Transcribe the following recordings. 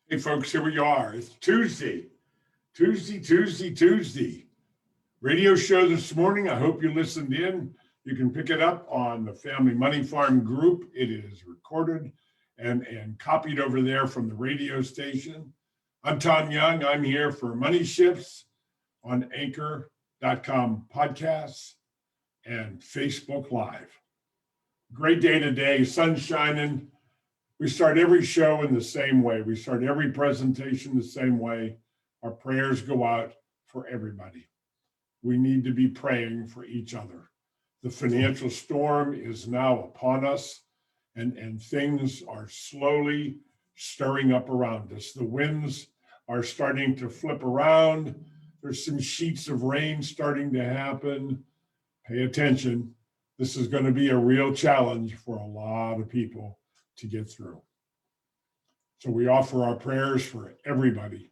Hey, folks, here we are. It's Tuesday. Radio show this morning. I hope you listened in. You can pick it up on the Family Money Farm group. It is recorded and copied over there from the radio station. I'm Tom Young. I'm here for Money Shifts on Anchor.com podcasts and Facebook Live. Great day today, sun shining. We start every show in the same way. We start every presentation the same way. Our prayers go out for everybody. We need to be praying for each other. The financial storm is now upon us, and things are slowly stirring up around us. The winds are starting to flip around. There's some sheets of rain starting to happen. Pay attention. This is going to be a real challenge for a lot of people to get through. So we offer our prayers for everybody.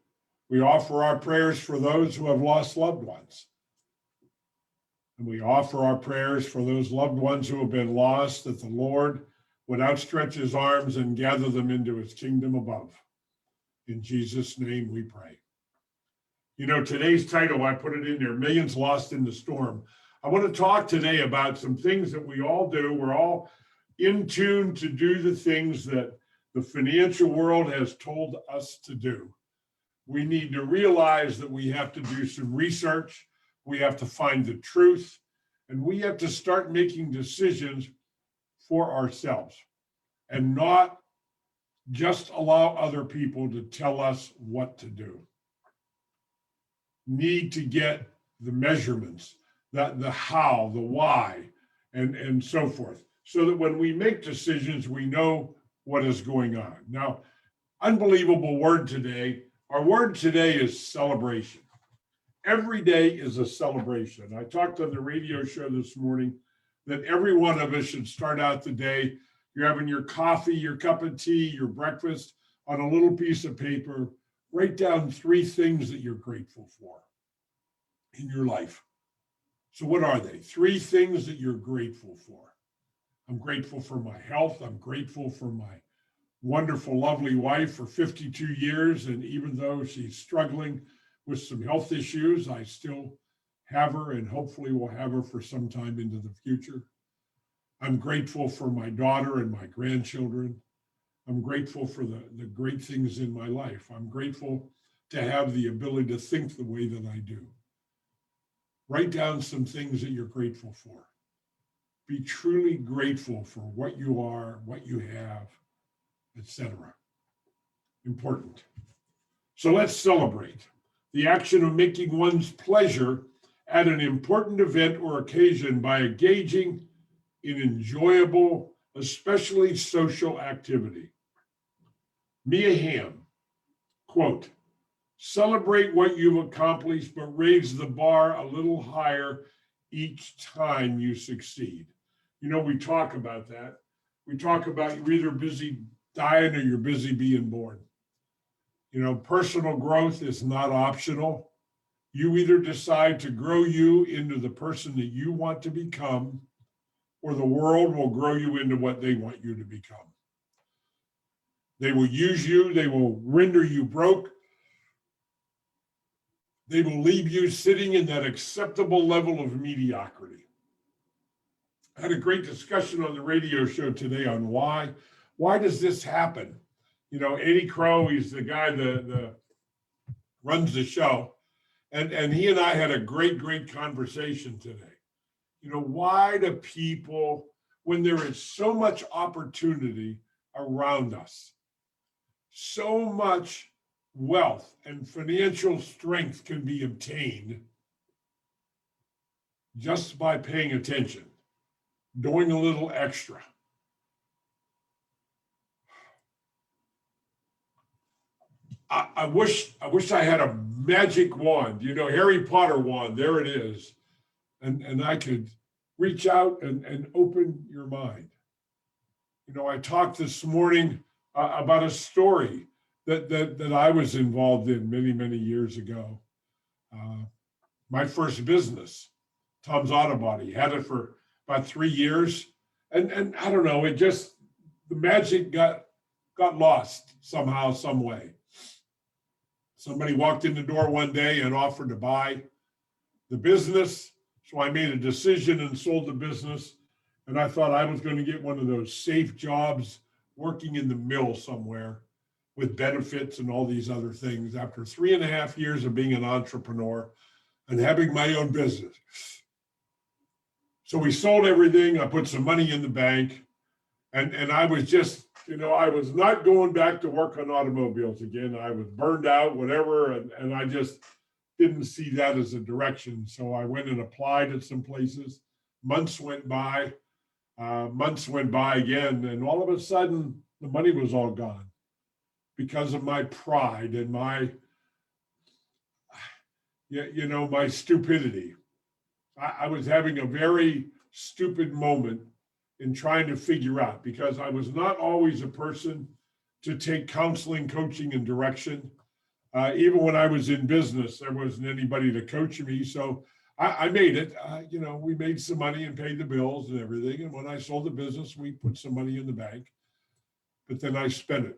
We offer our prayers for those who have lost loved ones. And we offer our prayers for those loved ones who have been lost, that the Lord would outstretch his arms and gather them into his kingdom above. In Jesus' name we pray. You know, today's title, I put it in there, Millions Lost in the Storm. I want to talk today about some things that we all do. We're all in tune to do the things that the financial world has told us to do. We need to realize that we have to do some research. We have to find the truth, and we have to start making decisions for ourselves and not just allow other people to tell us what to do. Need to get the measurements, the how, the why, and so forth, so that when we make decisions, we know what is going on. Now, unbelievable word today. Our word today is celebration. Every day is a celebration. I talked on the radio show this morning that every one of us should start out the day. You're having your coffee, your cup of tea, your breakfast on a little piece of paper. Write down 3 things that you're grateful for in your life. So what are they? 3 things that you're grateful for. I'm grateful for my health. I'm grateful for my wonderful, lovely wife for 52 years. And even though she's struggling with some health issues, I still have her and hopefully will have her for some time into the future. I'm grateful for my daughter and my grandchildren. I'm grateful for the great things in my life. I'm grateful to have the ability to think the way that I do. Write down some things that you're grateful for. Be truly grateful for what you are, what you have, etc. Important. So let's celebrate the action of making one's pleasure at an important event or occasion by engaging in enjoyable, especially social activity. Mia Hamm, quote, celebrate what you've accomplished, but raise the bar a little higher each time you succeed. You know, we talk about that. We talk about you're either busy dying or you're busy being born. You know, personal growth is not optional. You either decide to grow you into the person that you want to become, or the world will grow you into what they want you to become. They will use you. They will render you broke. They will leave you sitting in that acceptable level of mediocrity. I had a great discussion on the radio show today on why does this happen? You know, Eddie Crow, he's the guy that runs the show. And he and I had a great conversation today. You know, why do people, when there is so much opportunity around us, so much wealth and financial strength can be obtained just by paying attention, doing a little extra. I wish I had a magic wand, you know, Harry Potter wand, there it is. And I could reach out and open your mind. You know, I talked this morning about a story that I was involved in many years ago. My first business, Tom's Auto Body, had it for about 3 years. And I don't know, it just, the magic got lost somehow, some way. Somebody walked in the door one day and offered to buy the business. So I made a decision and sold the business. And I thought I was going to get one of those safe jobs working in the mill somewhere with benefits and all these other things after 3.5 years of being an entrepreneur and having my own business. So we sold everything. I put some money in the bank, and I was just, I was not going back to work on automobiles again. I was burned out, whatever, and I just didn't see that as a direction. So I went and applied at some places. Months went by again, and all of a sudden the money was all gone because of my pride and my stupidity. I was having a very stupid moment in trying to figure out, because I was not always a person to take counseling, coaching, and direction. Even when I was in business, there wasn't anybody to coach me. So I made it. We made some money and paid the bills and everything. And when I sold the business, we put some money in the bank. But then I spent it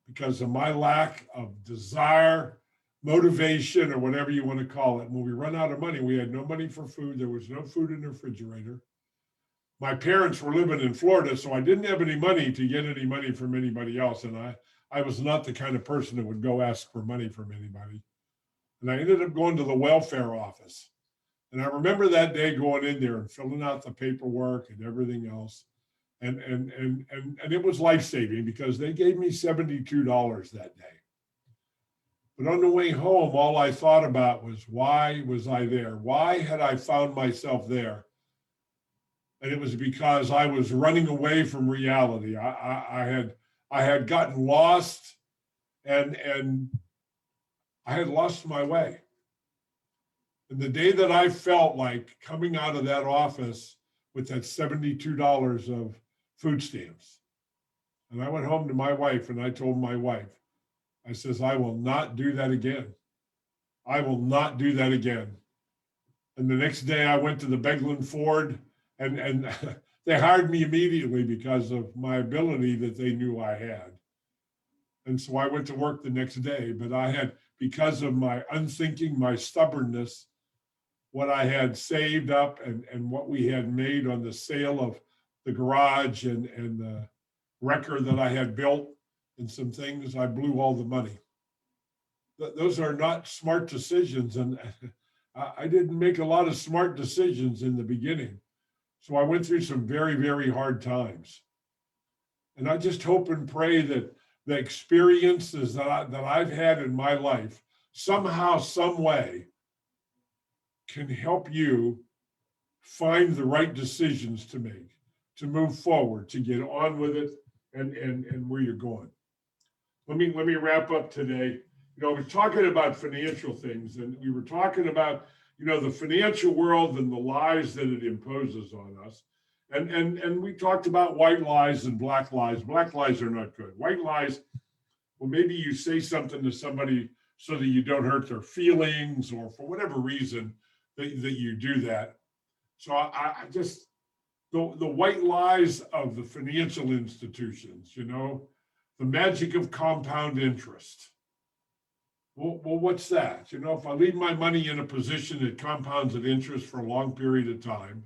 because of my lack of desire, motivation, or whatever you want to call it. When we run out of money, we had no money for food. There was no food in the refrigerator. My parents were living in Florida, so I didn't have any money to get any money from anybody else. And I was not the kind of person that would go ask for money from anybody. And I ended up going to the welfare office. And I remember that day going in there and filling out the paperwork and everything else. And it was life-saving because they gave me $72 that day. But on the way home, all I thought about was, why was I there? Why had I found myself there? And it was because I was running away from reality. I had gotten lost, and I had lost my way. And the day that I felt like coming out of that office with that $72 of food stamps, and I went home to my wife and I told my wife, I says, I will not do that again. I will not do that again. And the next day I went to the Beglin Ford, and they hired me immediately because of my ability that they knew I had. And so I went to work the next day, but I had, because of my unthinking, my stubbornness, what I had saved up and what we had made on the sale of the garage and the wrecker that I had built and some things, I blew all the money. Those are not smart decisions. And I didn't make a lot of smart decisions in the beginning. So I went through some very, very hard times. And I just hope and pray that the experiences that I've had in my life, somehow, some way, can help you find the right decisions to make, to move forward, to get on with it, and where you're going. Let me wrap up today. We're talking about financial things, and we were talking about, the financial world and the lies that it imposes on us. And we talked about white lies and black lies. Black lies are not good. White lies, well, maybe you say something to somebody so that you don't hurt their feelings, or for whatever reason that you do that. So I just, the white lies of the financial institutions, the magic of compound interest. Well, what's that? If I leave my money in a position that compounds at interest for a long period of time,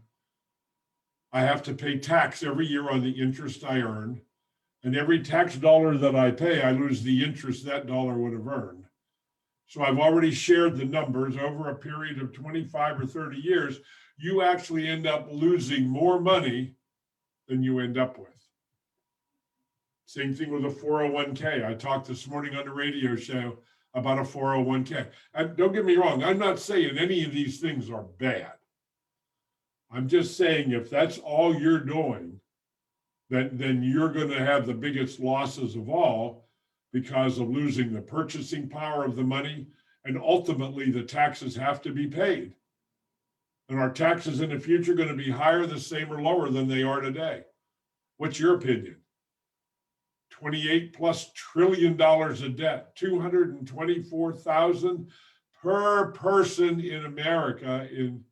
I have to pay tax every year on the interest I earn. And every tax dollar that I pay, I lose the interest that dollar would have earned. So I've already shared the numbers. Over a period of 25 or 30 years, you actually end up losing more money than you end up with. Same thing with a 401k. I talked this morning on the radio show about a 401k. And don't get me wrong, I'm not saying any of these things are bad. I'm just saying if that's all you're doing, then you're going to have the biggest losses of all, because of losing the purchasing power of the money, and ultimately the taxes have to be paid. And our taxes in the future are going to be higher, the same, or lower than they are today. What's your opinion? $28+ trillion of debt, 224,000 per person in America in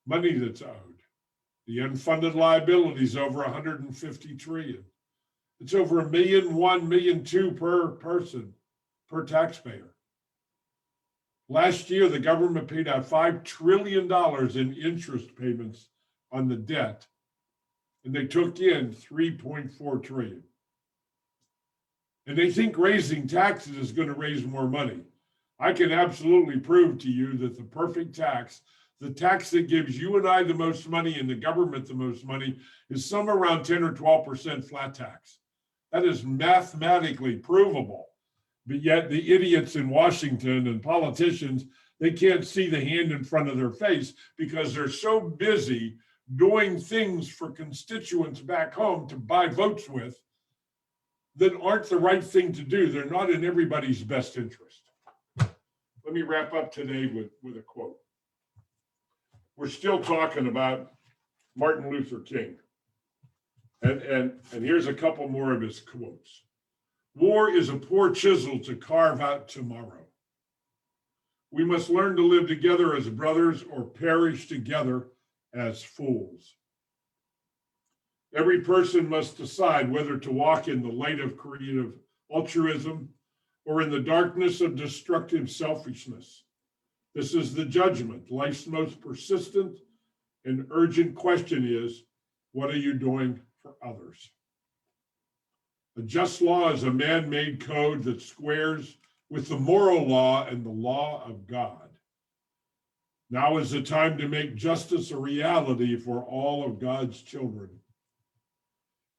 money that's owed. The unfunded liabilities over 150 trillion. It's over 1.1 million, 1.2 million per person per taxpayer. Last year, the government paid out $5 trillion in interest payments on the debt, and they took in 3.4 trillion. And they think raising taxes is going to raise more money. I can absolutely prove to you that the perfect tax, the tax that gives you and I the most money and the government the most money, is somewhere around 10 or 12% flat tax. That is mathematically provable. But yet the idiots in Washington and politicians, they can't see the hand in front of their face because they're so busy doing things for constituents back home to buy votes with that aren't the right thing to do. They're not in everybody's best interest. Let me wrap up today with a quote. We're still talking about Martin Luther King. And here's a couple more of his quotes. War is a poor chisel to carve out tomorrow. We must learn to live together as brothers or perish together as fools. Every person must decide whether to walk in the light of creative altruism or in the darkness of destructive selfishness. This is the judgment. Life's most persistent and urgent question is, what are you doing for others? A just law is a man-made code that squares with the moral law and the law of God. Now is the time to make justice a reality for all of God's children.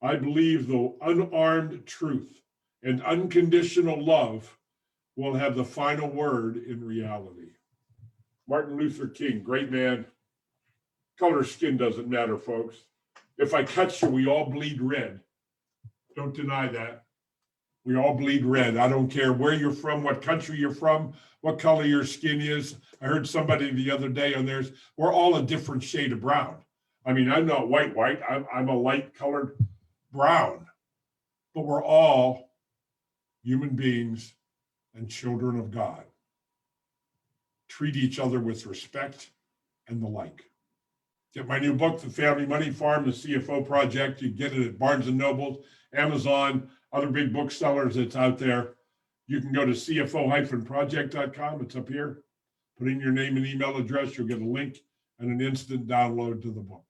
I believe the unarmed truth and unconditional love will have the final word in reality. Martin Luther King, great man. Color of skin doesn't matter, folks. If I touch you, we all bleed red. Don't deny that. We all bleed red. I don't care where you're from, what country you're from, what color your skin is. I heard somebody the other day on theirs, we're all a different shade of brown. I mean, I'm not white. I'm a light colored brown, but we're all human beings and children of God. Treat each other with respect and the like. Get my new book, The Family Money Farm, The CFO Project. You get it at Barnes & Noble, Amazon, other big booksellers that's out there. You can go to cfo-project.com. It's up here. Put in your name and email address. You'll get a link and an instant download to the book.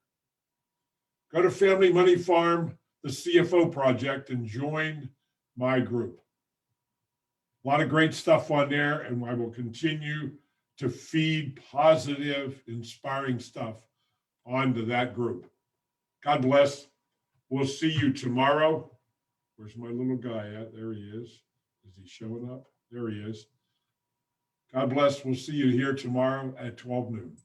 Go to Family Money Farm, The CFO Project, and join my group. A lot of great stuff on there, and I will continue to feed positive, inspiring stuff onto that group. God bless. We'll see you tomorrow. Where's my little guy at? There he is. Is he showing up? There he is. God bless. We'll see you here tomorrow at 12 noon.